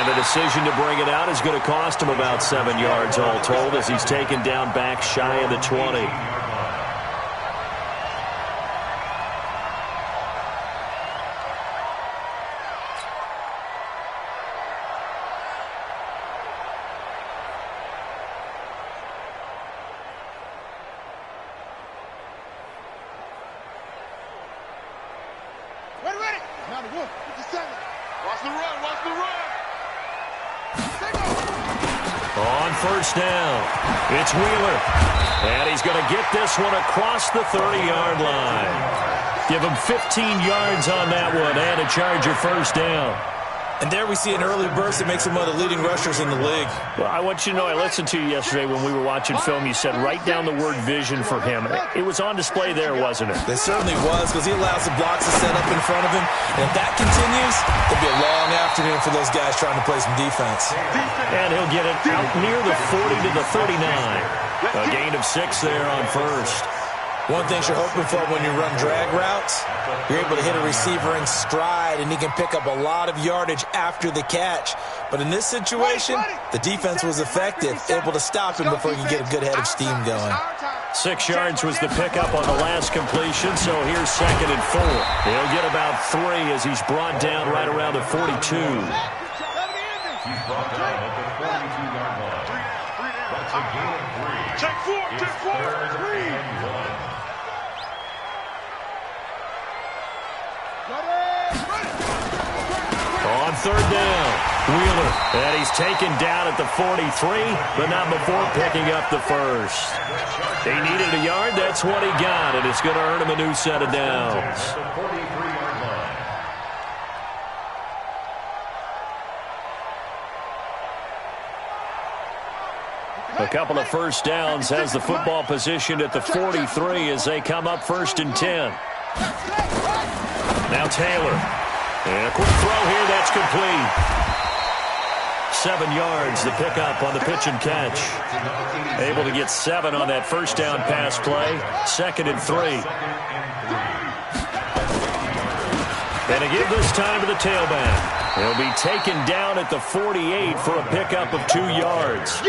And the decision to bring it out is going to cost him about 7 yards all told as he's taken down back shy of the 20. On first down, it's Wheeler. And he's going to get this one across the 30-yard line. Give him 15 yards on that one and a Charger first down. And there we see an early burst that makes him one of the leading rushers in the league. Well, I want you to know, I listened to you yesterday when we were watching film. You said write down the word vision for him. It was on display there, wasn't it? It certainly was, because he allows the blocks to set up in front of him. And if that continues, it'll be a long afternoon for those guys trying to play some defense. And he'll get it out near the 40 to the 39. A gain of 6 there on first. One thing you're hoping for when you run drag routes, you're able to hit a receiver in stride, and he can pick up a lot of yardage after the catch. But in this situation, the defense was effective, able to stop him before he could get a good head of steam going. 6 yards was the pickup on the last completion, so here's 2nd and 4. He'll get about 3 as he's brought down right around the 42. He's brought down at the 42-yard line. That's a gain of 3. Check 4, 3. On 3rd down, Wheeler. And he's taken down at the 43, but not before picking up the first. He needed a yard. That's what he got, and it's going to earn him a new set of downs. A couple of first downs has the football positioned at the 43 as they come up 1st and 10. Now Taylor. And a quick throw here. That's complete. 7 yards, the pickup on the pitch and catch. Able to get 7 on that first down pass play. 2nd and 3. And to give this time to the tailback. He'll be taken down at the 48 for a pickup of 2 yards.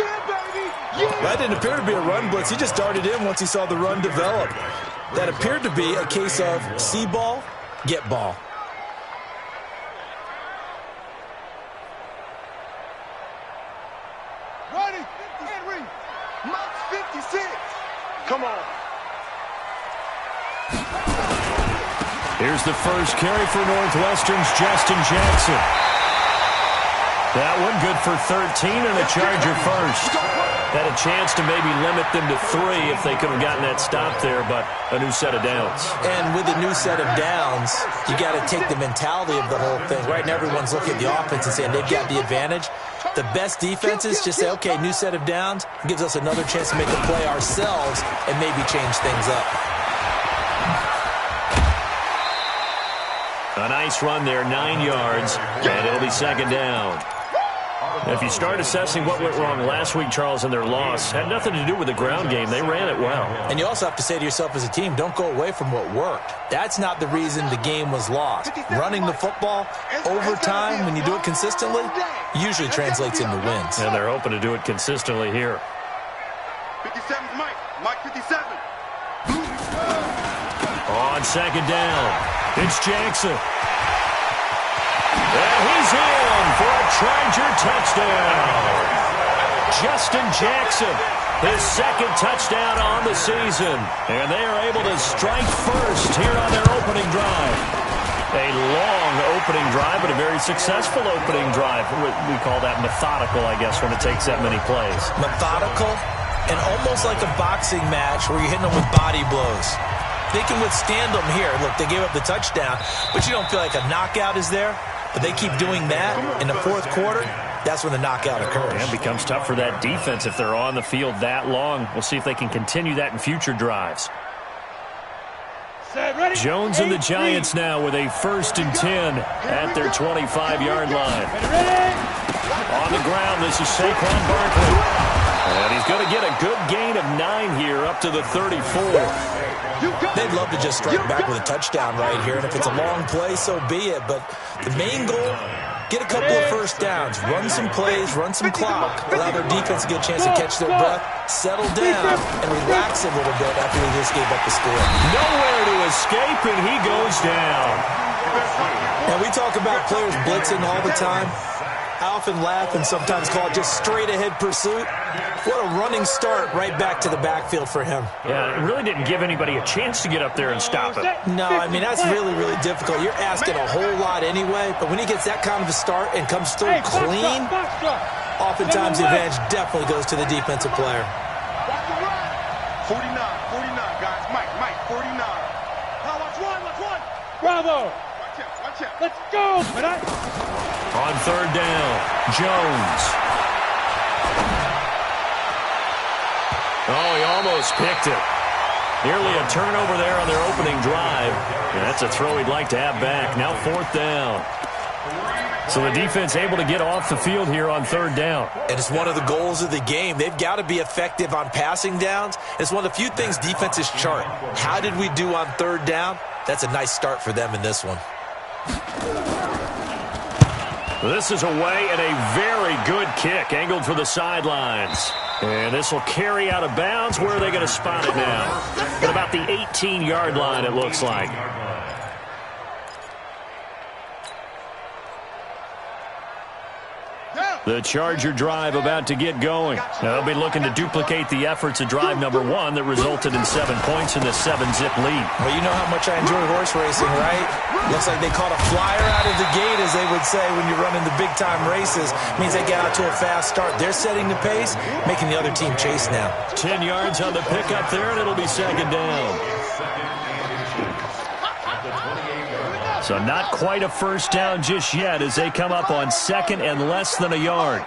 That didn't appear to be a run blitz. He just darted in once he saw the run develop. That appeared to be a case of see ball, get ball. Ready, Henry, Max 56. Come on. Here's the first carry for Northwestern's Justin Jackson. That one good for 13 and a Charger first. Had a chance to maybe limit them to 3 if they could have gotten that stop there, but a new set of downs. And with a new set of downs, you got to take the mentality of the whole thing. Right now, everyone's looking at the offense and saying they've got the advantage. The best defenses just say, okay, new set of downs, gives us another chance to make a play ourselves and maybe change things up. A nice run there, 9 yards, and it'll be 2nd down. If you start assessing what went wrong last week, Charles, in their loss, had nothing to do with the ground game. They ran it well. And you also have to say to yourself as a team, don't go away from what worked. That's not the reason the game was lost. Running the football over time, when you do it consistently, usually translates into wins. And they're hoping to do it consistently here. 57 Mike 57. On 2nd down, it's Jackson. And he's in for a Charger touchdown. Justin Jackson, his 2nd touchdown on the season. And they are able to strike first here on their opening drive. A long opening drive, but a very successful opening drive. We call that methodical, I guess, when it takes that many plays. Methodical and almost like a boxing match where you're hitting them with body blows. They can withstand them here. Look, they gave up the touchdown, but you don't feel like a knockout is there. But they keep doing that in the 4th quarter. That's when the knockout occurs. And it becomes tough for that defense if they're on the field that long. We'll see if they can continue that in future drives. Jones and the Giants now with a 1st and 10 at their 25-yard line. On the ground, this is Saquon Barkley. And he's going to get a good gain of 9 here up to the 34. They'd love to just strike back with a touchdown right here, and if it's a long play, so be it. But the main goal get a couple of first downs, run some plays, run some clock, allow their defense to get a chance to catch their breath, settle down, and relax a little bit after they just gave up the score. Nowhere to escape, and he goes down. And we talk about players blitzing all the time. I often laugh and sometimes call it just straight-ahead pursuit. What a running start right back to the backfield for him. Yeah, it really didn't give anybody a chance to get up there and stop it. No, I mean, that's really, really difficult. You're asking a whole lot anyway, but when he gets that kind of a start and comes through clean, oftentimes the advantage definitely goes to the defensive player. 49, guys. Mike, 49. Now watch one. Bravo. Watch out. Let's go. On third down, Jones. Oh, he almost picked it. Nearly a turnover there on their opening drive. And that's a throw he'd like to have back. Now fourth down. So the defense able to get off the field here on third down. And it's one of the goals of the game. They've got to be effective on passing downs. It's one of the few things defenses chart. How did we do on third down? That's a nice start for them in this one. This is away and a very good kick angled for the sidelines. And this will carry out of bounds. Where are they going to spot it now? At about the 18-yard line, it looks like. The Charger drive about to get going. They'll be looking to duplicate the efforts of drive number one that resulted in 7 points in the 7-zip lead. Well, you know how much I enjoy horse racing, right? Looks like they caught a flyer out of the gate, as they would say when you're running the big-time races. Means they get out to a fast start. They're setting the pace, making the other team chase now. 10 yards on the pickup there, and it'll be second down. So not quite a first down just yet as they come up on second and less than a yard.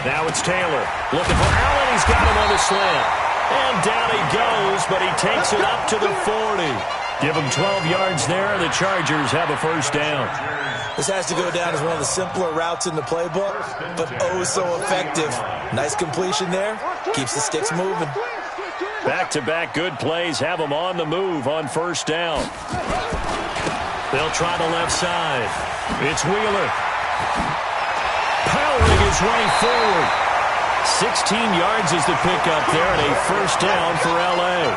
Now it's Taylor looking for Allen. He's got him on the slant. And down he goes, but he takes it up to the 40. Give him 12 yards there. The Chargers have a first down. This has to go down as one of the simpler routes in the playbook, but oh so effective. Nice completion there. Keeps the sticks moving. Back-to-back good plays have them on the move on first down. They'll try the left side. It's Wheeler. Powering his way forward. 16 yards is the pickup there, and a first down for L.A.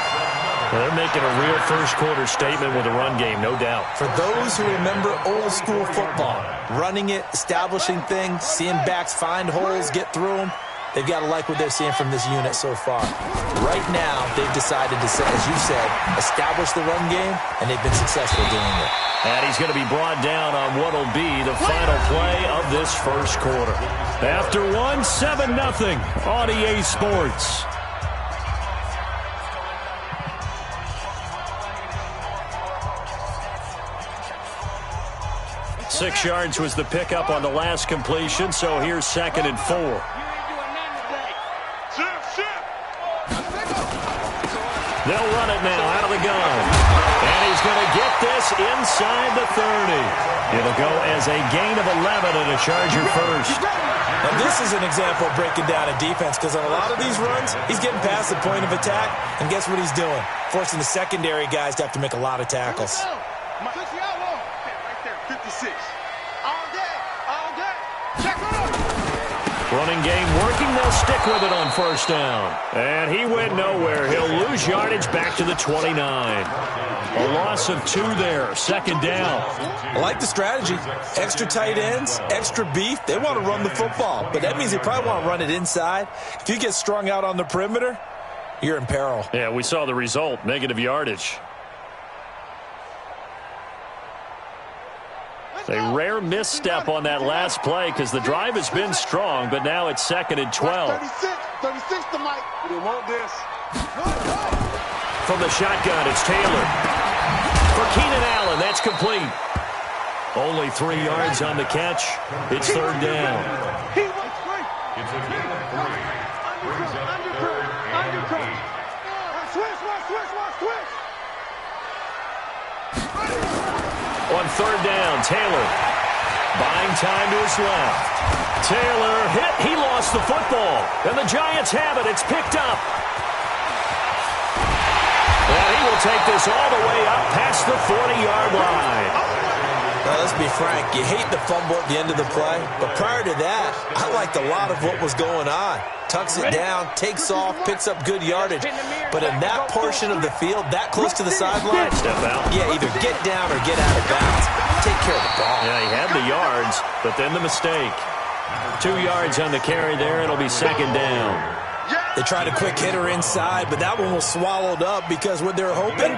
They're making a real first-quarter statement with a run game, no doubt. For those who remember old-school football, running it, establishing things, seeing backs find holes, get through them, they've got to like what they're seeing from this unit so far. Right now, they've decided to, as you said, establish the run game, and they've been successful doing it. And he's going to be brought down on what will be the final play of this first quarter. After 7-0 on EA Sports. Six yards was the pickup on the last completion, so here's second and 4. They'll run it now out of the gun. And he's going to get this inside the 30. It'll go as a gain of 11 and a Charger first. And this is an example of breaking down a defense, because on a lot of these runs, he's getting past the point of attack, and guess what he's doing? Forcing the secondary guys to have to make a lot of tackles. Right there, 56. All day. Check it out. Running game working. They'll stick with it on first down. And he went nowhere. He'll lose yardage back to the 29. A loss of 2 there. Second down. I like the strategy. Extra tight ends, extra beef. They want to run the football, but that means they probably want to run it inside. If you get strung out on the perimeter, you're in peril. Yeah, we saw the result. Negative yardage. A rare misstep on that last play because the drive has been strong, but now it's second and 12. 36 to Mike. We didn't want this. From the shotgun, it's Taylor. For Keenan Allen, that's complete. Only 3 yards on the catch. It's third down. It's a gain of 3. Brings up third and 8. Switch. On third down, Taylor buying time to his left. Taylor hit. He lost the football. And the Giants have it. It's picked up. And he will take this all the way up past the 40-yard line. Now, let's be frank, you hate the fumble at the end of the play, but prior to that, I liked a lot of what was going on. Tucks it down, takes off, picks up good yardage. But in that portion of the field, that close to the sideline, Step out. yeah, either get down or get out of bounds. Take care of the ball. Yeah, he had the yards, but then the mistake. 2 yards on the carry there. It'll be second down. They tried a quick hitter inside, but that one was swallowed up because what they're hoping,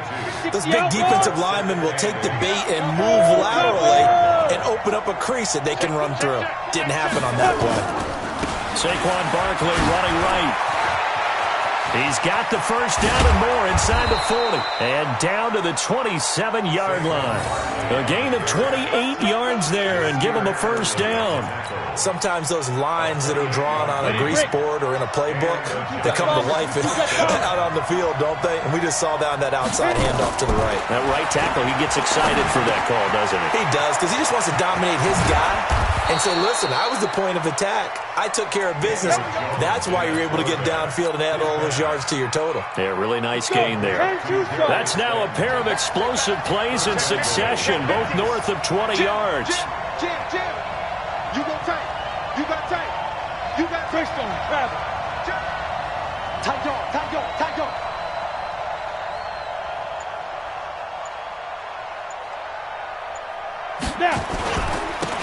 those big defensive linemen will take the bait and move laterally and open up a crease that they can run through. Didn't happen on that play. Saquon Barkley running right. He's got the first down and more inside the 40. And down to the 27-yard line. A gain of 28 yards there and give him a first down. Sometimes those lines that are drawn on a grease board or in a playbook, they come to life out on the field, don't they? And we just saw that on that outside handoff to the right. That right tackle, he gets excited for that call, doesn't he? He does, because he just wants to dominate his guy and say, listen, I was the point of attack. I took care of business. That's why you're able to get downfield and add all those yards to your total. Yeah, really nice gain there. That's now a pair of explosive plays in succession, both north of 20 yards. Jim. You go tight. You got tight. You got twist on him. Grab it. Tight on. Now.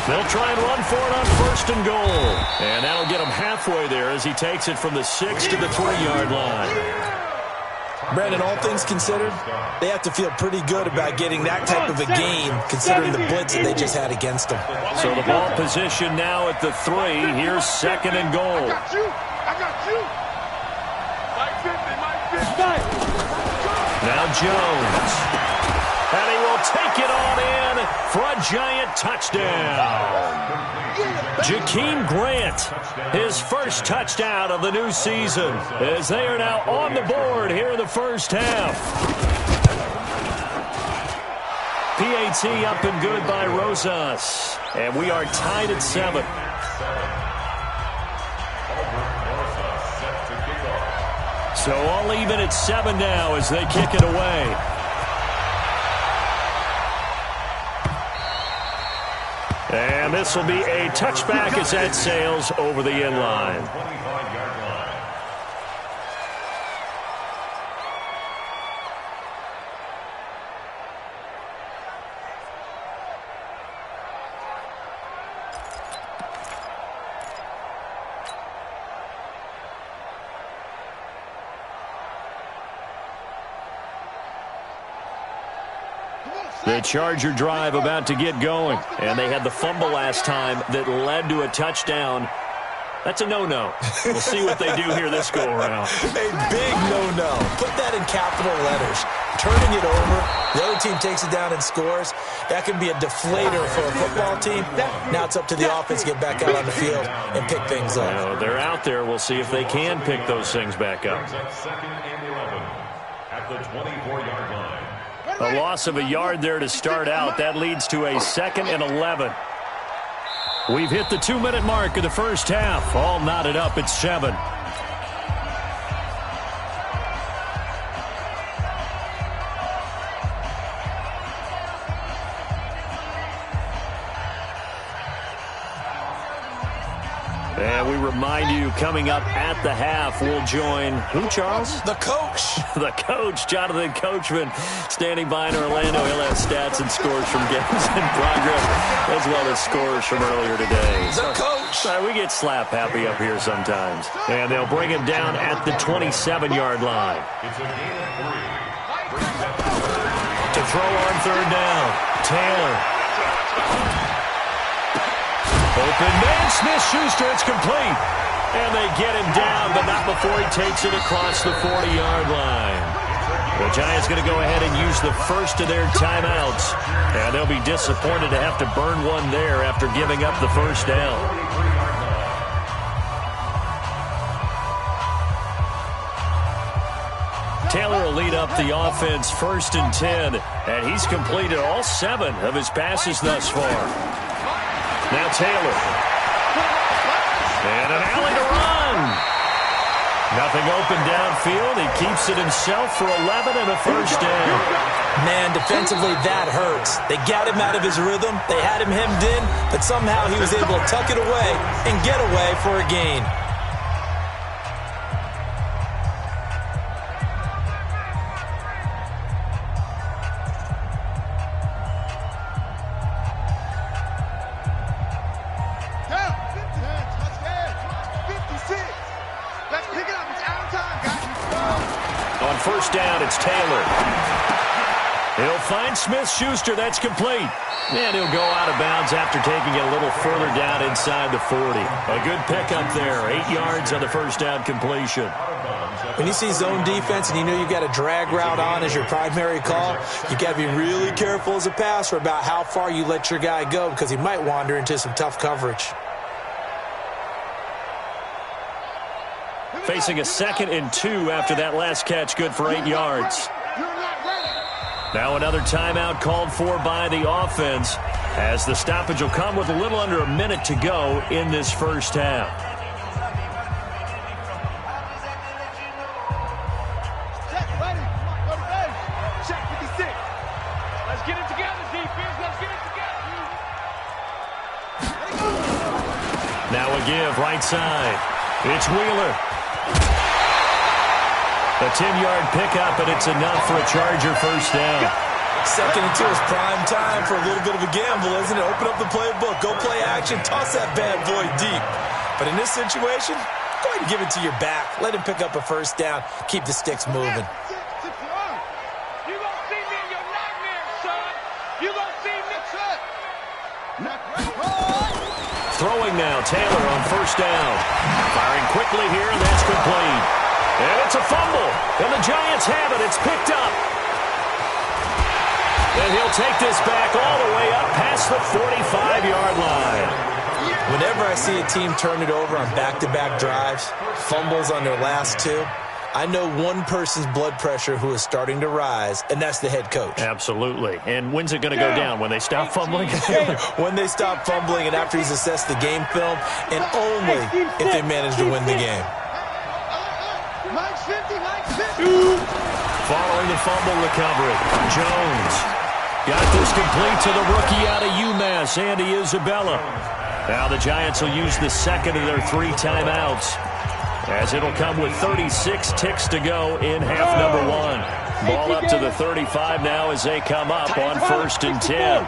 They'll try and run for it on first and goal. And that'll get him halfway there as he takes it from the 6 to the 3-yard line. Brandon, all things considered, they have to feel pretty good about getting that type of a game considering the blitz that they just had against them. So the ball position now at the 3. Here's second and goal. I got you. Mike 50. Now Jones. And he will take it on in for a giant touchdown. Jakeem Grant, his first touchdown of the new season, as they are now on the board here in the first half. PAT up and good by Rosas. And we are tied at 7. So all even at 7 now as they kick it away. And this will be a touchback as that sails over the end line. The Charger drive about to get going. And they had the fumble last time that led to a touchdown. That's a no-no. We'll see what they do here this go-around. A big no-no. Put that in capital letters. Turning it over, the other team takes it down and scores. That can be a deflator for a football team. Now it's up to the offense to get back out on the field and pick things up. Now, they're out there. We'll see if they can pick those things back up. Second and 11 at the 24-yard line. A loss of a yard there to start out. That leads to a 2nd and 11. We've hit the 2-minute mark of the first half. All knotted up at 7. And we remind you, coming up at the half, we'll join who, Charles? The coach. The coach, Jonathan Coachman, standing by in Orlando. He'll have stats and scores from games in progress, as well as scores from earlier today. The coach. We get slap happy up here sometimes. And they'll bring him down at the 27-yard line. It's a gain of 3. To throw on third down, Taylor. Open man, Smith-Schuster, it's complete. And they get him down, but not before he takes it across the 40-yard line. The Giants going to go ahead and use the first of their timeouts. And they'll be disappointed to have to burn one there after giving up the first down. Taylor will lead up the offense 1st and 10. And he's completed all 7 of his passes thus far. Now Taylor. And an alley to run. Nothing open downfield. He keeps it himself for 11 and a first down. Man, defensively, that hurts. They got him out of his rhythm. They had him hemmed in, but somehow he was able to tuck it away and get away for a gain. First down, it's Taylor. He'll find Smith-Schuster. That's complete. And he'll go out of bounds after taking it a little further down inside the 40. A good pickup there. 8 yards on the first down completion. When you see zone defense and you know you've got a drag route on as your primary call, you've got to be really careful as a passer about how far you let your guy go because he might wander into some tough coverage. Facing a 2nd and 2 after that last catch, good for 8 yards. Now another timeout called for by the offense as the stoppage will come with a little under a minute to go in this first half. Check 56. Let's get it together, defense. Let's get it together. Now a give right side. It's Wheeler. A 10-yard pickup, and it's enough for a Charger first down. 2nd and 2 is prime time for a little bit of a gamble, isn't it? Open up the playbook, go play action, toss that bad boy deep. But in this situation, go ahead and give it to your back. Let him pick up a first down. Keep the sticks moving. You gonna see me in your nightmares, son. You gonna see me, son. Throwing now, Taylor on first down. Firing quickly here, and that's complete. And it's a fumble, and the Giants have it. It's picked up. And he'll take this back all the way up past the 45-yard line. Whenever I see a team turn it over on back-to-back drives, fumbles on their last 2, I know one person's blood pressure who is starting to rise, and that's the head coach. Absolutely. And when's it going to go down? When they stop fumbling? When they stop fumbling and after he's assessed the game film, and only if they manage to win the game. Following the fumble recovery, Jones got this complete to the rookie out of UMass, Andy Isabella. Now the Giants will use the 2nd of their 3 timeouts, as it'll come with 36 ticks to go in half number 1. Ball up to the 35 now as they come up on 1st and 10.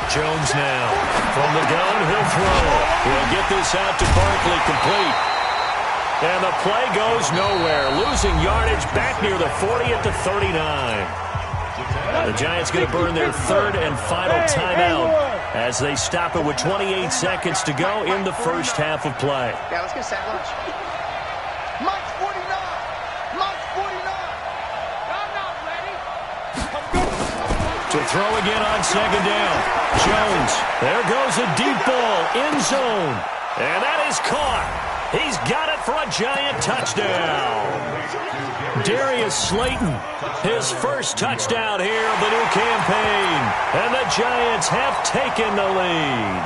Jones now from the gun, he'll throw. He'll get this out to Barkley, complete. And the play goes nowhere. Losing yardage back near the 40 at the 39. The Giants going to burn their 3rd and final timeout as they stop it with 28 seconds to go in the first half of play. Yeah, let's get set lunch. Mike's 49. Mike's 49. I'm not ready. To throw again on 2nd down. Jones. There goes a deep ball. End zone. And that is caught. He's got it for a Giant touchdown. Darius Slayton, his first touchdown here of the new campaign. And the Giants have taken the lead.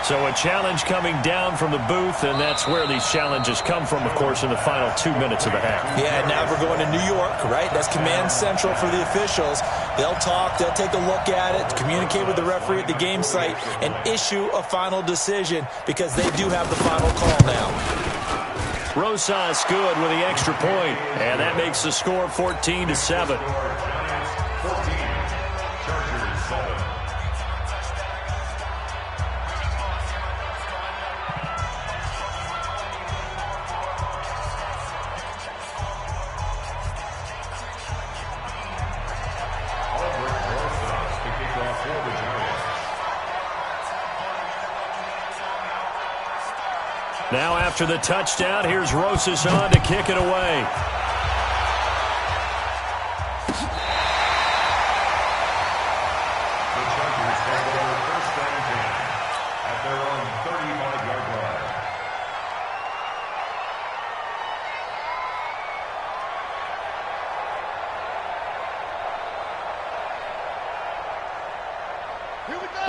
So a challenge coming down from the booth, and that's where these challenges come from, of course, in the final 2 minutes of the half. Yeah, now we're going to New York, right? That's command central for the officials. They'll talk, they'll take a look at it, communicate with the referee at the game site, and issue a final decision because they do have the final call now. Rosas good with the extra point, and that makes the score 14-7. Now after the touchdown, here's Rosas on to kick it away. The Chargers have their 1st and 10 at their own 35-yard line.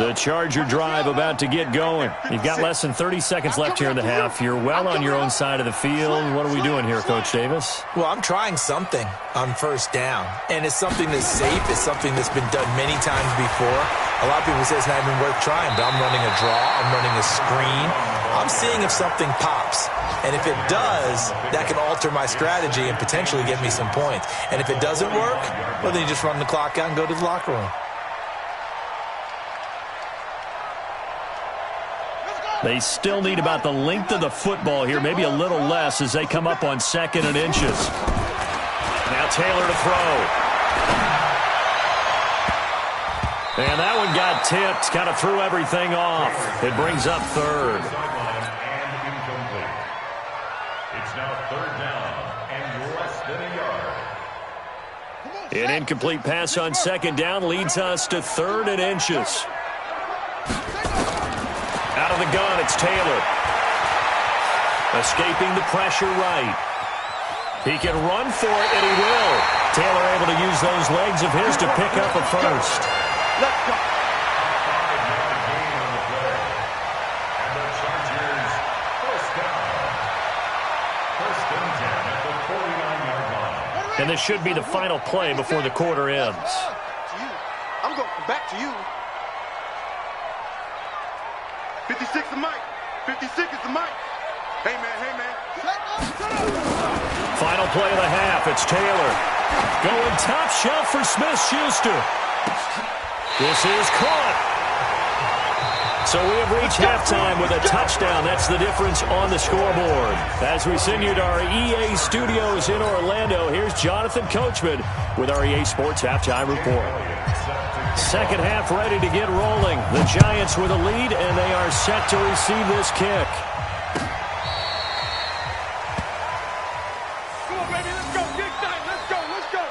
The Charger drive about to get going. You've got less than 30 seconds left here in the half. You're well on your own side of the field. What are we doing here, Coach Davis? Well, I'm trying something on first down, and it's something that's safe. It's something that's been done many times before. A lot of people say it's not even worth trying, but I'm running a draw. I'm running a screen. I'm seeing if something pops. And if it does, that can alter my strategy and potentially get me some points. And if it doesn't work, well, then you just run the clock out and go to the locker room. They still need about the length of the football here, maybe a little less as they come up on 2nd and inches. Now Taylor to throw. And that one got tipped, kind of threw everything off. It brings up 3rd. It's now 3rd down and less than a yard. An incomplete pass on 2nd down leads us to 3rd and inches. Out of the gun, it's Taylor. Escaping the pressure right. He can run for it, and he will. Taylor able to use those legs of his to pick up a first. Let's go. And the Chargers first down. 1st and 10 at the 49-yard line. And this should be the final play before the quarter ends. I'm going back to you. 56 is Mike. 56 is the Mike. Hey, man, hey, man. Final play of the half. It's Taylor. Going top shelf for Smith-Schuster. This is caught. So we have reached halftime with a touchdown. That's the difference on the scoreboard. As we send you to our EA studios in Orlando, here's Jonathan Coachman with our EA Sports Halftime Report. Second half ready to get rolling. The Giants with a lead, and they are set to receive this kick. Come on, baby, let's go. Get excited. Let's go, let's go.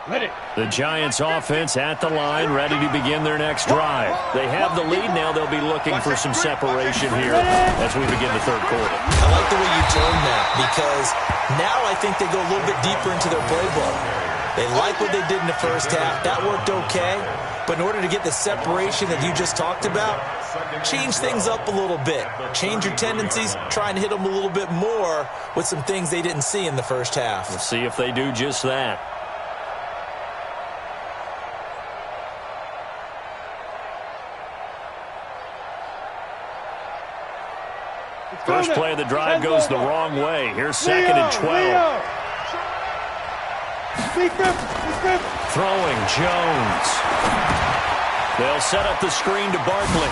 Ready. The Giants offense at the line, ready to begin their next drive. They have the lead. Now they'll be looking for some separation here as we begin the 3rd quarter. I like the way you turned that because now I think they go a little bit deeper into their playbook. They like what they did in the first half. That worked okay. But in order to get the separation that you just talked about, change things up a little bit. Change your tendencies. Try and hit them a little bit more with some things they didn't see in the first half. We'll see if they do just that. First play of the drive goes the wrong way. Here's 2nd and 12. Throwing Jones. They'll set up the screen to Barkley.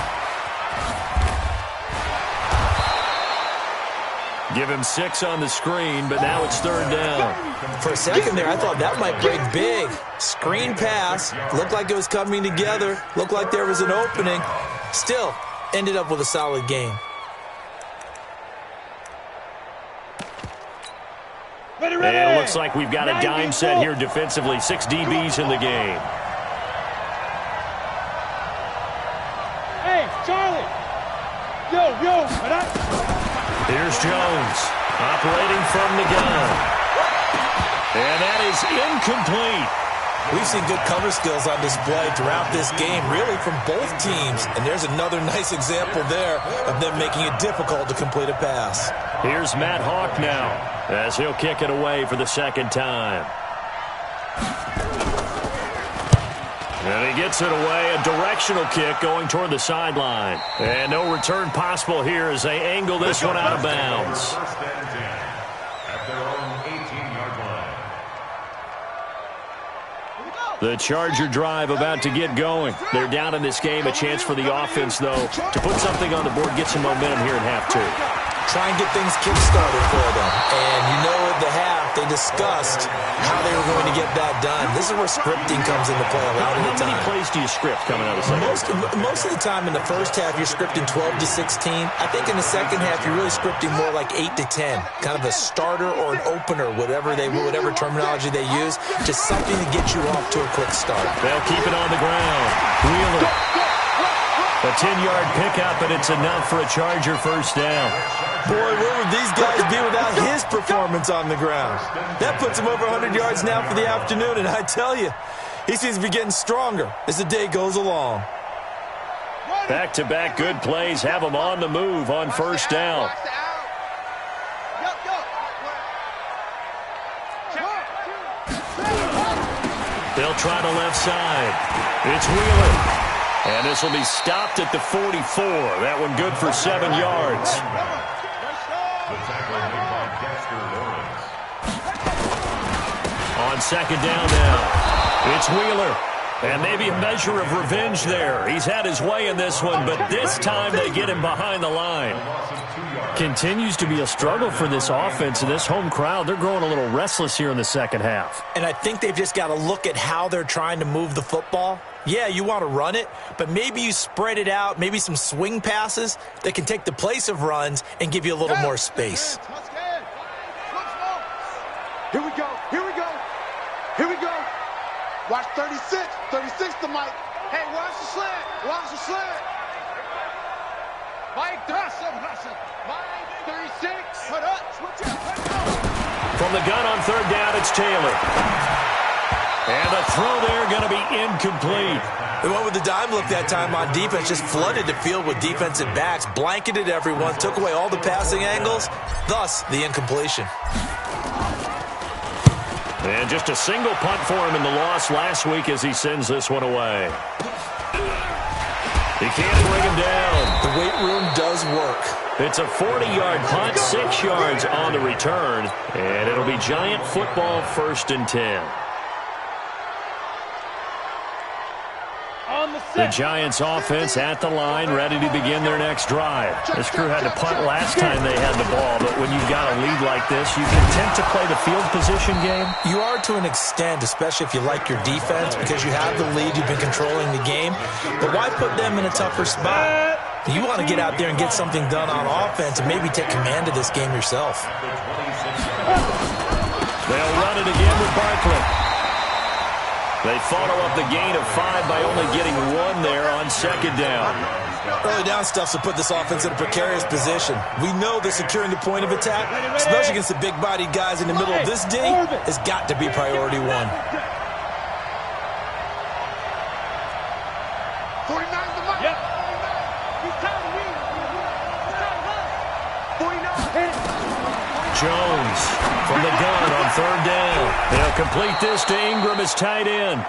Give him 6 on the screen, but now it's 3rd down. For a second there, I thought that might break big. Screen pass. Looked like it was coming together. Looked like there was an opening. Still, ended up with a solid game. And it looks like we've got a dime set here defensively. 6 DBs in the game. Hey, Charlie. Yo. Here's Jones operating from the gun. And that is incomplete. We've seen good cover skills on display throughout this game, really from both teams. And there's another nice example there of them making it difficult to complete a pass. Here's Matt Hawk now as he'll kick it away for the 2nd time. And he gets it away, a directional kick going toward the sideline. And no return possible here as they angle this one out of bounds. 1st and 10 at their own 18-yard line. The Charger drive about to get going. They're down in this game. A chance for the offense, though, to put something on the board, get some momentum here in half 2. Try and get things kick-started for them. And you know at the half, they discussed how they were going to get that done. This is where scripting comes into play a lot of the time. How many plays do you script coming out of the second? Most of the time in the first half, you're scripting 12 to 16. I think in the second half, you're really scripting more like 8 to 10. Kind of a starter or an opener, whatever terminology they use. Just something to get you off to a quick start. They'll keep it on the ground. Wheeler. A 10-yard pickup, and it's enough for a Charger first down. Boy, where would these guys be without his performance on the ground? That puts him over 100 yards now for the afternoon, and I tell you, he seems to be getting stronger as the day goes along. Back-to-back good plays have him on the move on first down. They'll try the left side. It's Wheeler. And this will be stopped at the 44. That one good for 7 yards. On second down now, it's Wheeler. And maybe a measure of revenge there. He's had his way in this one, but this time they get him behind the line. Continues to be a struggle for this offense and this home crowd. They're growing a little restless here in the second half. And I think they've just got to look at how they're trying to move the football. Yeah, you want to run it, but maybe you spread it out, maybe some swing passes that can take the place of runs and give you a little more space. Here we go. Here we go. Here we go. Watch 36. 36 to Mike. Hey, watch the slant. Watch the slant. Mike, hustle. Mike, 36. Put up. Switch up. Let's go. From the gun on third down, it's Taylor. And the throw there going to be incomplete. They went with the dime look that time on defense, just flooded the field with defensive backs, blanketed everyone, took away all the passing angles, thus the incompletion. And just a single punt for him in the loss last week as he sends this one away. He can't bring him down. The weight room does work. It's a 40-yard punt, 6 yards on the return, and it'll be Giant football 1st and 10. The Giants offense at the line, ready to begin their next drive. This crew had to punt last time they had the ball, but when you've got a lead like this, you content to play the field position game? You are to an extent, especially if you like your defense, because you have the lead, you've been controlling the game. But why put them in a tougher spot? You want to get out there and get something done on offense and maybe take command of this game yourself. They'll run it again with Barkley. They follow up the gain of 5 by only getting 1 there on second down. Early down stuff to put this offense in a precarious position. We know that securing the point of attack, especially against the big-bodied guys in the middle of this D, has got to be priority 1. 49 to Mike. Yep. He's time to win. He's time to run. 49. Jones from the gun on third down. They'll complete this to Ingram as tight end.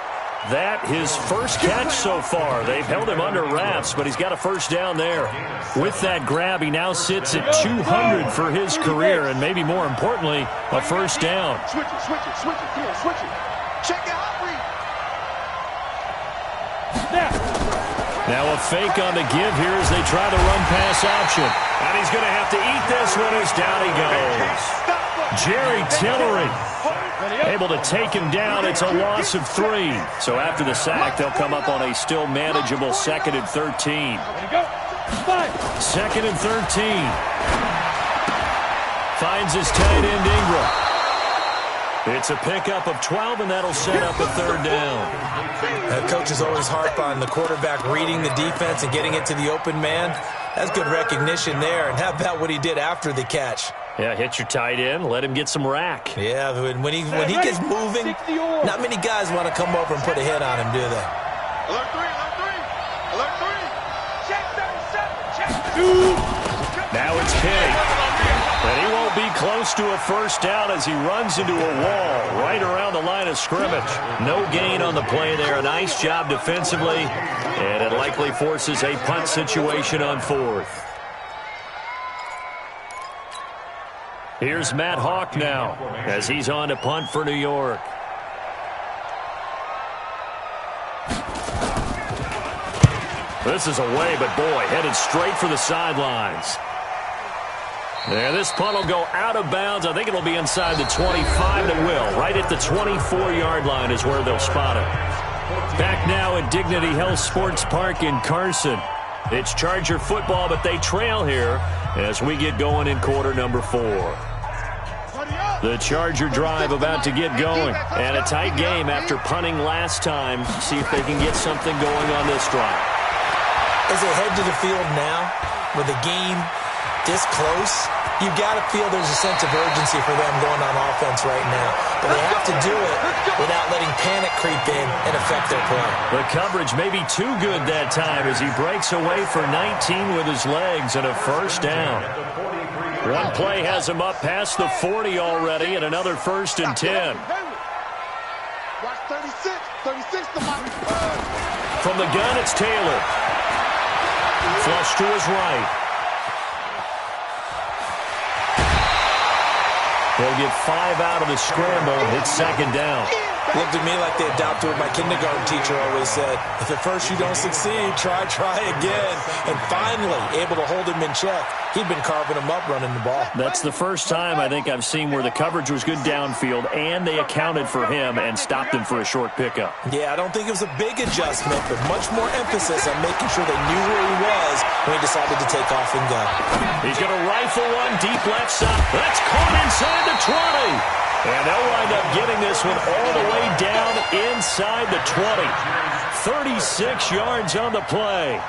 That his first catch so far. They've held him under wraps, but he's got a first down there. With that grab, he now sits at 200 for his career, and maybe more importantly, a first down. Switch it. Come on, switch it. Check it out, read. Now a fake on the give here as they try to run pass option. And he's going to have to eat this one as down he goes. Jerry Tillery able to take him down. It's a loss of 3. So after the sack, they'll come up on a still manageable 2nd and 13. 2nd and 13. Finds his tight end Ingram. It's a pickup of 12, and that'll set up a third down. Coaches always harp on the quarterback reading the defense and getting it to the open man. That's good recognition there. And how about what he did after the catch? Yeah, hit your tight end, let him get some rack. Yeah, when he gets moving, not many guys want to come over and put a hit on him, do they? Alert 3. Check 37. Check 2. Now it's Kenny. And he won't be close to a first down as he runs into a wall right around the line of scrimmage. No gain on the play there. A nice job defensively, and it likely forces a punt situation on 4th. Here's Matt Hawk now as he's on to punt for New York. This is away, but boy, headed straight for the sidelines. Yeah, this punt will go out of bounds. I think it'll be inside the 25. It will. Right at the 24-yard line is where they'll spot it. Back now at Dignity Health Sports Park in Carson. It's Charger football, but they trail here as we get going in quarter number 4. The Charger drive about to get going. And a tight game after punting last time. See if they can get something going on this drive. As they head to the field now, with the game this close, you've got to feel there's a sense of urgency for them going on offense right now. But they have to do it without letting panic creep in and affect their play. The coverage may be too good that time as he breaks away for 19 with his legs and a first down. One play has him up past the 40 already and another 1st and 10. Watch 36. 36 to my... From the gun, it's Taylor. Flush to his right. They'll get 5 out of the scramble. It's 2nd down. Looked at me like they adopted what my kindergarten teacher always said. If at first you don't succeed, try again. And finally, able to hold him in check. He'd been carving him up running the ball. That's the first time I think I've seen where the coverage was good downfield and they accounted for him and stopped him for a short pickup. Yeah, I don't think it was a big adjustment, but much more emphasis on making sure they knew where he was when he decided to take off and go. He's going to rifle one deep left side. That's caught inside the 20. And they'll wind up getting this one all the way down inside the 20. 36 yards on the play.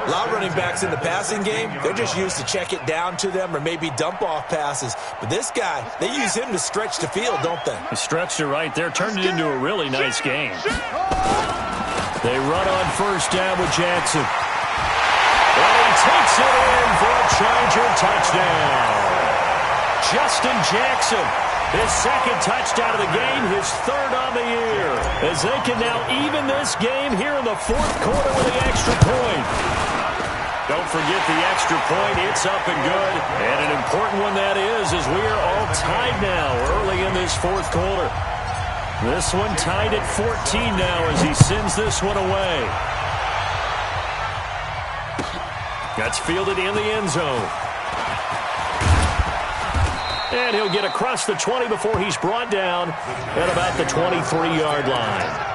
A lot of running backs in the passing game, they're just used to check it down to them or maybe dump off passes. But this guy, they use him to stretch the field, don't they? He stretched it right there, turned it into a really nice game. They run on 1st down with Jackson. And he takes it in for a Charger touchdown. Justin Jackson. His 2nd touchdown of the game, his 3rd on the year. As they can now even this game here in the 4th quarter with the extra point. Don't forget the extra point. It's up and good. And an important one that is, as we are all tied now early in this 4th quarter. This one tied at 14 now as he sends this one away. That's fielded in the end zone. And he'll get across the 20 before he's brought down at about the 23-yard line.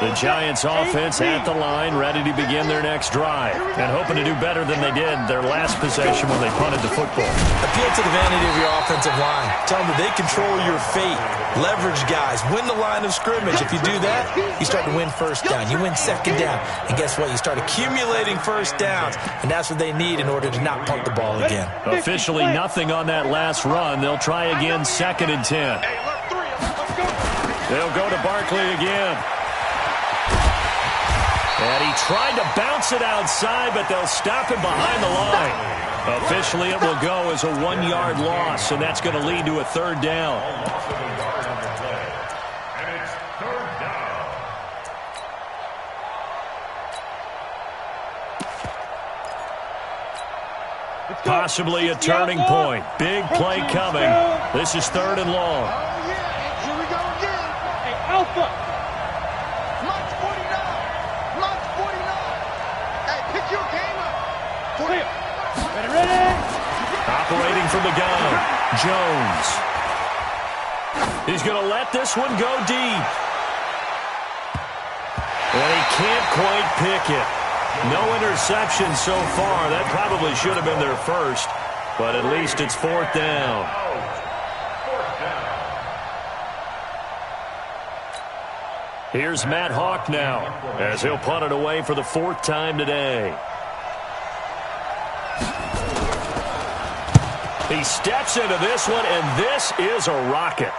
The Giants offense at the line, ready to begin their next drive, and hoping to do better than they did their last possession when they punted the football. Appeal to the vanity of your offensive line. Tell them that they control your fate. Leverage guys. Win the line of scrimmage. If you do that, you start to win 1st down. You win 2nd down. And guess what? You start accumulating 1st downs, and that's what they need in order to not punt the ball again. Officially nothing on that last run. They'll try again 2nd and 10. They'll go to Barkley again. And he tried to bounce it outside, but they'll stop him behind the line. Officially, it will go as a 1-yard loss, and that's going to lead to a 3rd down. Possibly a turning point. Big play coming. This is 3rd and long. Oh, yeah. Here we go again. Hey, Alpha. March 49. March 49. Hey, pick your game up. Clear. Ready? Operating from the gun. Jones. He's going to let this one go deep. And he can't quite pick it. No interception so far. That probably should have been their first, but at least it's 4th down. Here's Matt Hawk now, as he'll punt it away for the 4th time today. He steps into this one, and this is a rocket.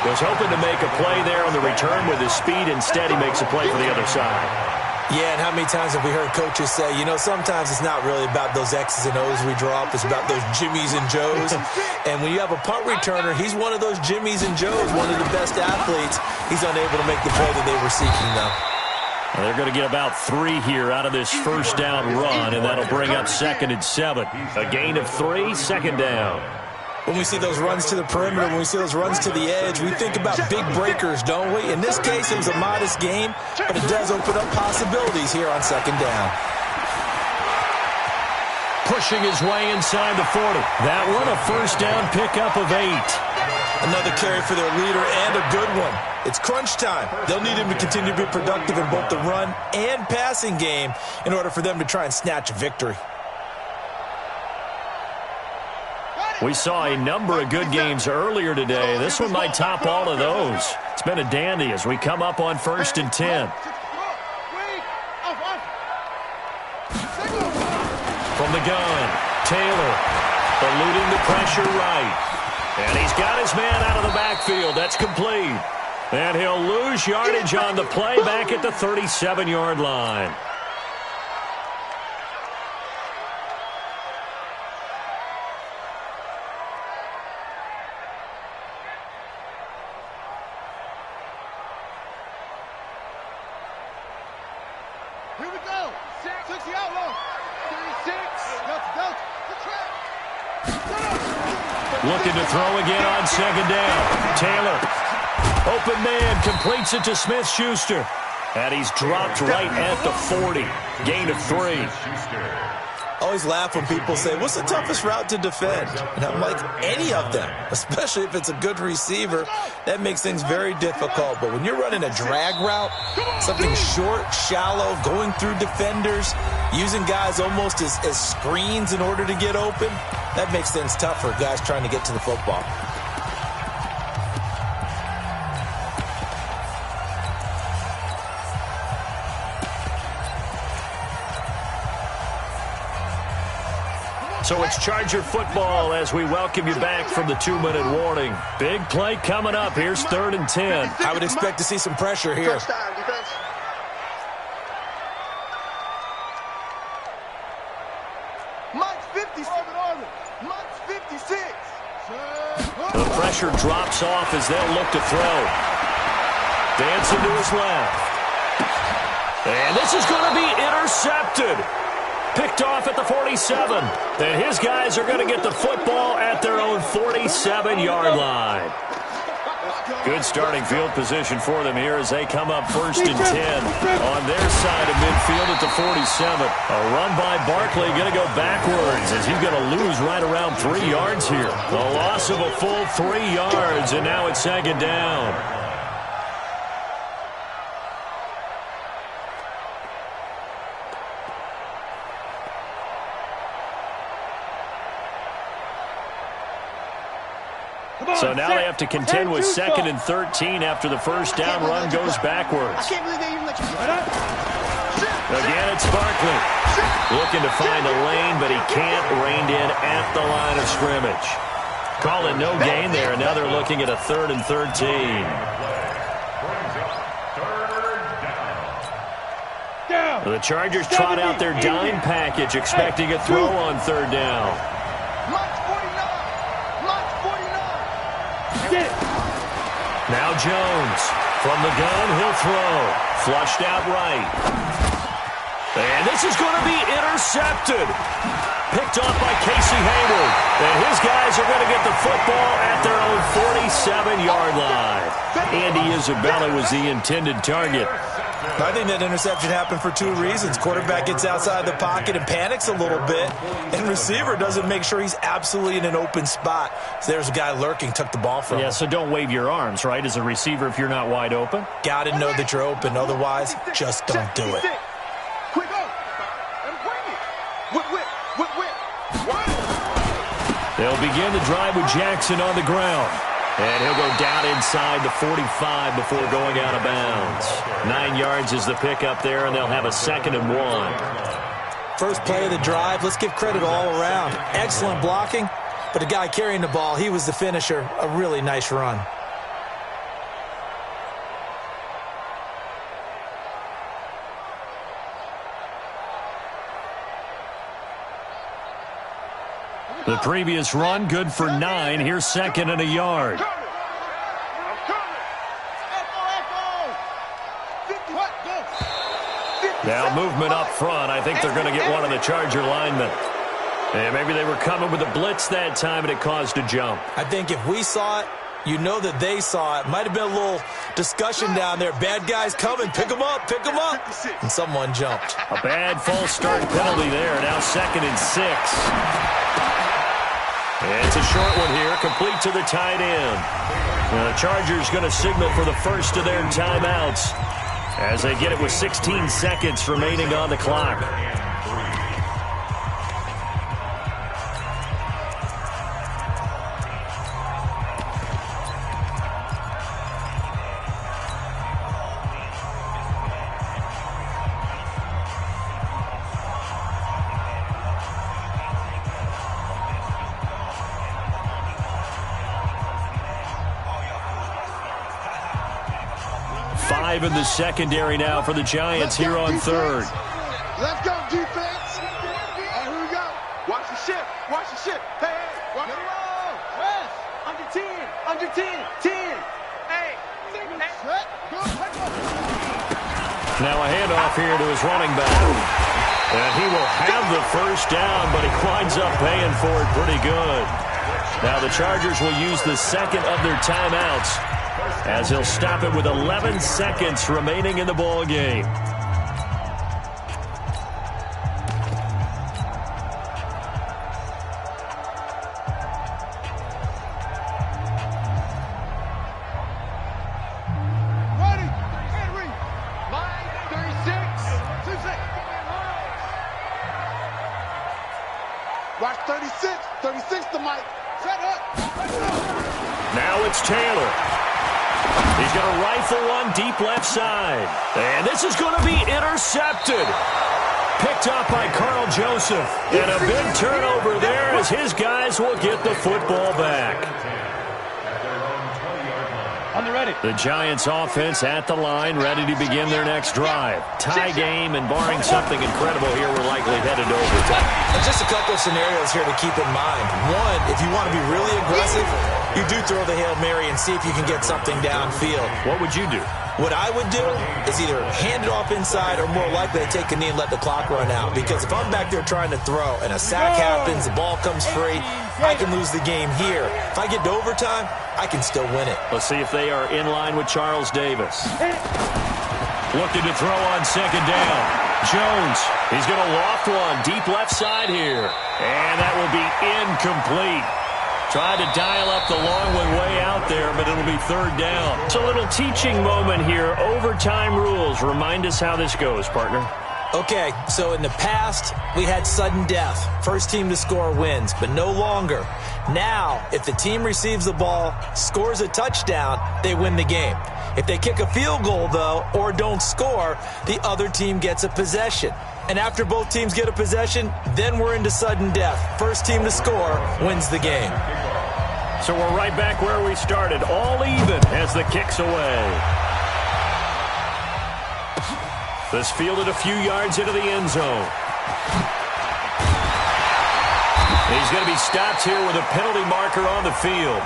Was hoping to make a play there on the return with his speed. Instead, he makes a play for the other side. Yeah, and how many times have we heard coaches say, you know, sometimes it's not really about those X's and O's we draw up. It's about those Jimmies and Joes. And when you have a punt returner, he's one of those Jimmies and Joes, one of the best athletes. He's unable to make the play that they were seeking, though. Well, they're going to get about 3 here out of this 1st down run, and that'll bring up 2nd and 7. A gain of 3, 2nd down. When we see those runs to the perimeter, when we see those runs to the edge, we think about big breakers, don't we? In this case, it was a modest game, but it does open up possibilities here on 2nd down. Pushing his way inside the 40. That one, a 1st down pickup of 8. Another carry for their leader, and a good one. It's crunch time. They'll need him to continue to be productive in both the run and passing game in order for them to try and snatch a victory. We saw a number of good games earlier today. This one might top all of those. It's been a dandy as we come up on 1st and 10. From the gun, Taylor eluding the pressure right. And he's got his man out of the backfield. That's complete. And he'll lose yardage on the play back at the 37-yard line. Here we go. 60 outlaw. 36. Looking to throw again on 2nd down. Taylor, open man, completes it to Smith-Schuster. And he's dropped right at the 40. Gain of 3. Always laugh when people say, what's the toughest route to defend? And I'm like, any of them, especially if it's a good receiver. That makes things very difficult. But when you're running a drag route, something short, shallow, going through defenders, using guys almost as screens in order to get open, that makes things tough for guys trying to get to the football. So it's Charger football as we welcome you back from the 2-minute warning. Big play coming up. Here's 3rd and 10. I would expect to see some pressure here. Touchdown, defense. Mike's 56. Mike's 56. The pressure drops off as they'll look to throw. Dancing to his left. And this is going to be intercepted. Picked off at the 47. And his guys are going to get the football at their own 47-yard line. Good starting field position for them here as they come up 1st and 10 on their side of midfield at the 47. A run by Barkley going to go backwards as he's going to lose right around 3 yards here. The loss of a full 3 yards, and now it's 2nd down. So now they have to contend with 2nd and 13 after the 1st down run goes backwards. I can't believe they even let you do Again, it's Barkley. Looking to find a lane, but he can't rein in at the line of scrimmage. Call it no gain there, and now they're looking at a 3rd and 13. The Chargers trot out their dime package, expecting a throw on 3rd down. Now Jones, from the gun, he'll throw. Flushed out right. And this is going to be intercepted. Picked off by Casey Hayward. And his guys are going to get the football at their own 47-yard line. Andy Isabella was the intended target. I think that interception happened for 2 reasons. Quarterback gets outside the pocket and panics a little bit, and receiver doesn't make sure he's absolutely in an open spot. So there's a guy lurking, took the ball from him. Yeah, so don't wave your arms, right, as a receiver if you're not wide open. Got to know that you're open. Otherwise, just don't do it. Quick up and bring it. Whip. They'll begin the drive with Jackson on the ground. And he'll go down inside the 45 before going out of bounds. 9 yards is the pickup there, and they'll have a 2nd and 1. First play of the drive, let's give credit all around. Excellent blocking, but the guy carrying the ball, he was the finisher. A really nice run. The previous run, good for 9. Here's 2nd and a yard. Now movement up front. I think they're going to get one of the Charger linemen. And maybe they were coming with a blitz that time and it caused a jump. I think if we saw it, you know that they saw it. Might have been a little discussion down there. Bad guys coming. Pick them up. And someone jumped. A bad false start penalty there. Now 2nd and 6. And it's a short one here, complete to the tight end. Now the Chargers going to signal for the first of their timeouts as they get it with 16 seconds remaining on the clock. 5 in the secondary now for the Giants here on third. Let's go, defense. Hey, here we go. Watch the ship. Watch the ship. Hey, watch the roll. Press. Under 10. Under 10. 10. Hey. Now a handoff here to his running back. And he will have the first down, but he winds up paying for it pretty good. Now the Chargers will use the second of their timeouts as he'll stop it with 11 seconds remaining in the ball game. Watch 36. 36 to Mike. Set up. Now it's Taylor. He's going to rifle one deep left side. And this is going to be intercepted. Picked up by Carl Joseph. And a big turnover there as his guys will get the football back. On the ready. The Giants offense at the line, ready to begin their next drive. Tie game, and barring something incredible here, we're likely headed to overtime. And just a couple of scenarios here to keep in mind. One, if you want to be really aggressive, you do throw the Hail Mary and see if you can get something downfield. What would you do? What I would do is either hand it off inside or more likely to take a knee and let the clock run out. Because if I'm back there trying to throw and a sack happens, the ball comes free, I can lose the game here. If I get to overtime, I can still win it. Let's see if they are in line with Charles Davis. Looking to throw on second down. Jones, he's going to loft one deep left side here. And that will be incomplete. Tried to dial up the long one way out there, but it'll be third down. It's a little teaching moment here. Overtime rules. Remind us how this goes, partner. Okay, so in the past, we had sudden death. First team to score wins, but no longer. Now, if the team receives the ball, scores a touchdown, they win the game. If they kick a field goal, though, or don't score, the other team gets a possession. And after both teams get a possession, then we're into sudden death. First team to score wins the game. So we're right back where we started, all even as the kick's away. This fielded a few yards into the end zone. He's going to be stopped here with a penalty marker on the field.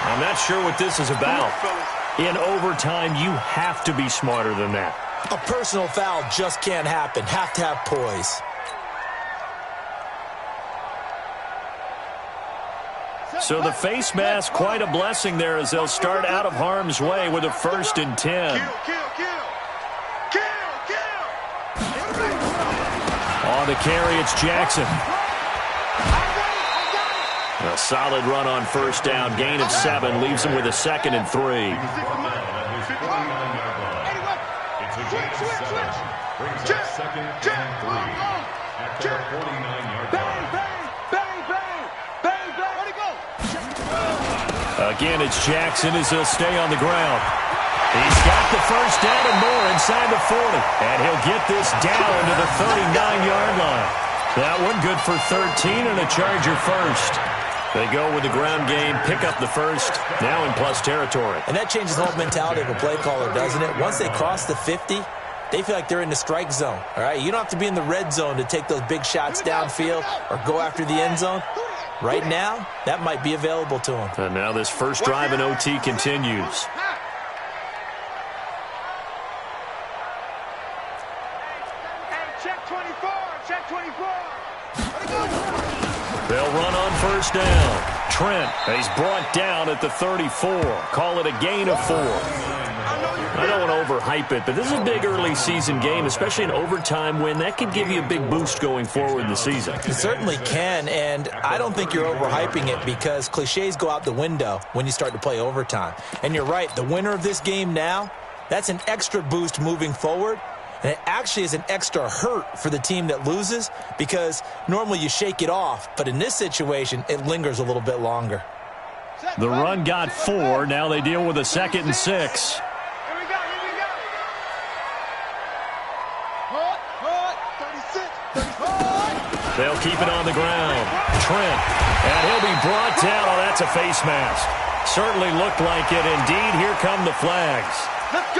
I'm not sure what this is about. In overtime, you have to be smarter than that. A personal foul just can't happen. Have to have poise. So the face mask, quite a blessing there as they'll start out of harm's way with a 1st and 10. On the carry, it's Jackson. A solid run on first down. Gain of 7 leaves him with a 2nd and 3. Again, it's Jackson as he'll stay on the ground. He's got the first down and more inside the 40. And he'll get this down to the 39-yard line. That one good for 13 and a Charger first. They go with the ground game, pick up the first, now in plus territory. And that changes the whole mentality of a play caller, doesn't it? Once they cross the 50, they feel like they're in the strike zone. All right, you don't have to be in the red zone to take those big shots downfield or go after the end zone. Right now, that might be available to them. And now this first drive in OT continues. Check 24. Check 24. They'll run on first down. Trent, he's brought down at the 34. Call it a gain of 4. I don't want to overhype it, but this is a big early season game, especially an overtime win. That could give you a big boost going forward in the season. It certainly can, and I don't think you're overhyping it because cliches go out the window when you start to play overtime. And you're right, the winner of this game now, that's an extra boost moving forward. And it actually is an extra hurt for the team that loses because normally you shake it off. But in this situation, it lingers a little bit longer. The run got 4. Now they deal with a 2nd and 6. They'll keep it on the ground. Trent, and he'll be brought down. Oh, that's a face mask. Certainly looked like it. Indeed, here come the flags.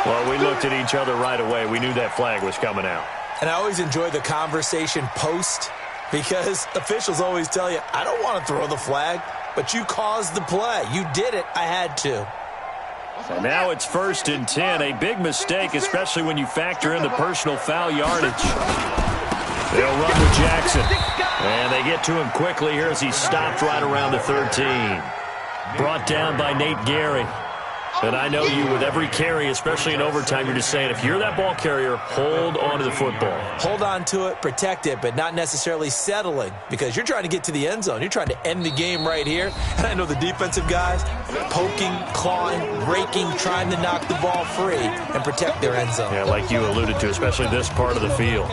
Well, we looked at each other right away. We knew that flag was coming out. And I always enjoy the conversation post because officials always tell you, I don't want to throw the flag, but you caused the play. You did it. I had to. And now it's 1st and 10. A big mistake, especially when you factor in the personal foul yardage. They'll run with Jackson. And they get to him quickly here as he's stopped right around the 13. Brought down by Nate Gary. And I know you, with every carry, especially in overtime, you're just saying, if you're that ball carrier, hold on to the football. Hold on to it, protect it, but not necessarily settling because you're trying to get to the end zone. You're trying to end the game right here. And I know the defensive guys poking, clawing, raking, trying to knock the ball free and protect their end zone. Yeah, like you alluded to, especially this part of the field.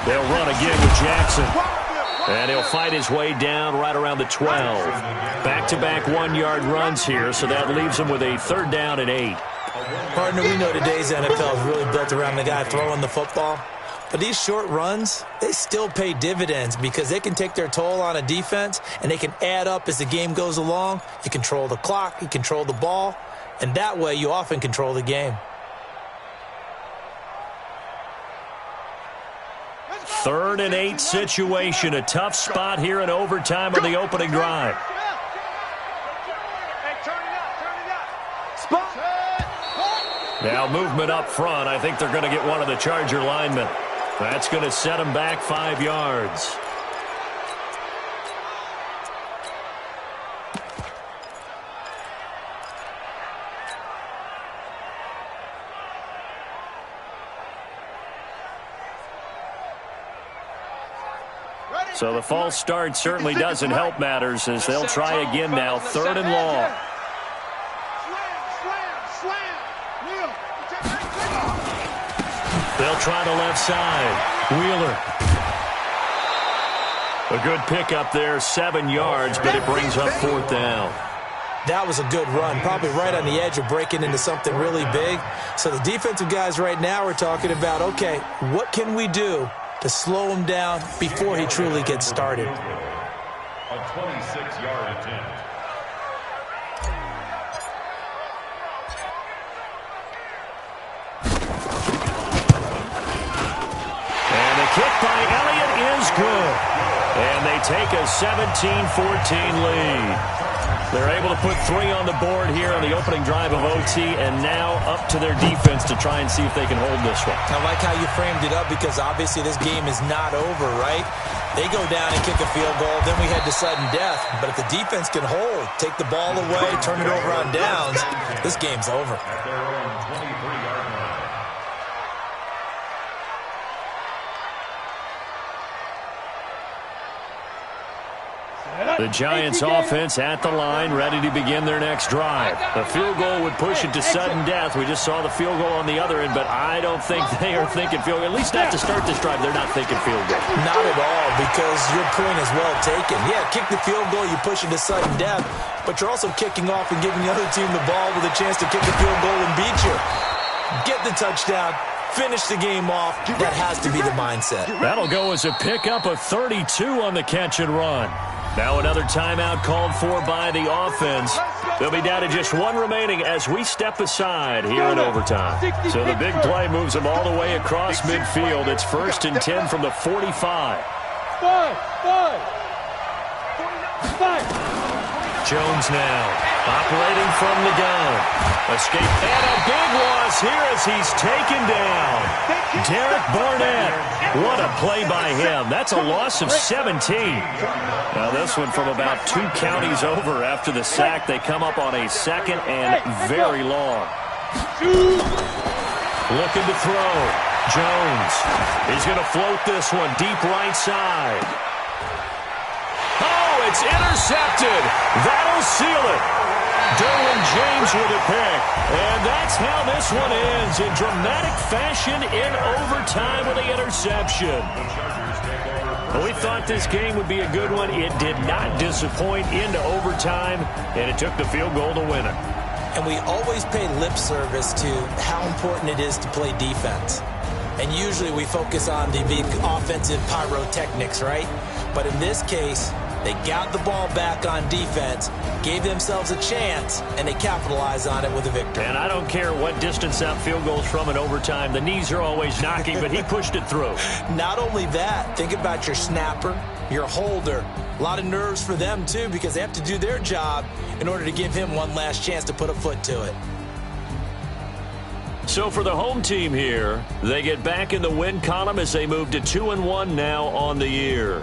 They'll run again with Jackson. And he'll fight his way down right around the 12. Back-to-back one-yard runs here, so that leaves him with a 3rd down and 8. Partner, we know today's NFL is really built around the guy throwing the football. But these short runs, they still pay dividends because they can take their toll on a defense and they can add up as the game goes along. You control the clock, you control the ball, and that way you often control the game. 3rd and 8 situation. A tough spot here in overtime on the opening drive. Now movement up front. I think they're going to get one of the Charger linemen. That's going to set them back 5 yards. So the false start certainly doesn't help matters as they'll try again now. 3rd and long. They'll try the left side. Wheeler. A good pickup there, 7 yards, but it brings up 4th down. That was a good run, probably right on the edge of breaking into something really big. So the defensive guys right now are talking about, okay, what can we do to slow him down before he truly gets started? A 26-yard attempt. And the kick by Elliott is good. And they take a 17-14 lead. They're able to put 3 on the board here on the opening drive of OT, and now up to their defense to try and see if they can hold this one. I like how you framed it up because obviously this game is not over, right? They go down and kick a field goal, then we head to sudden death. But if the defense can hold, take the ball away, turn it over on downs, this game's over. At their own 23-yard line. The Giants offense at the line, ready to begin their next drive. The field goal would push it to sudden death. We just saw the field goal on the other end, but I don't think they are thinking field goal. At least not to start this drive. They're not thinking field goal. Not at all, because your point is well taken. Yeah, kick the field goal, you push it to sudden death, but you're also kicking off and giving the other team the ball with a chance to kick the field goal and beat you. Get the touchdown. Finish the game off. That has to be the mindset. That'll go as a pickup of 32 on the catch and run. Now another timeout called for by the offense. They'll be down to just 1 remaining as we step aside here in overtime. So the big play moves them all the way across midfield. It's 1st and 10 from the 45. Jones now operating from the gun. Escape and a big loss here as he's taken down. Derek Barnett. What a play by him. That's a loss of 17. Now this one from about 2 counties over after the sack. They come up on a 2nd and very long. Looking to throw. Jones. He's going to float this one deep right side. Oh, it's intercepted. That'll seal it. Derwin James with a pick. And that's how this one ends in dramatic fashion in overtime with the interception. Well, we thought this game would be a good one. It did not disappoint into overtime, and it took the field goal to win it. And we always pay lip service to how important it is to play defense. And usually we focus on the big offensive pyrotechnics, right? But in this case, they got the ball back on defense, gave themselves a chance, and they capitalized on it with a victory. And I don't care what distance out field goals from in overtime. The knees are always knocking, but he pushed it through. Not only that, think about your snapper, your holder. A lot of nerves for them, too, because they have to do their job in order to give him one last chance to put a foot to it. So for the home team here, they get back in the win column as they move to 2-1 now on the year.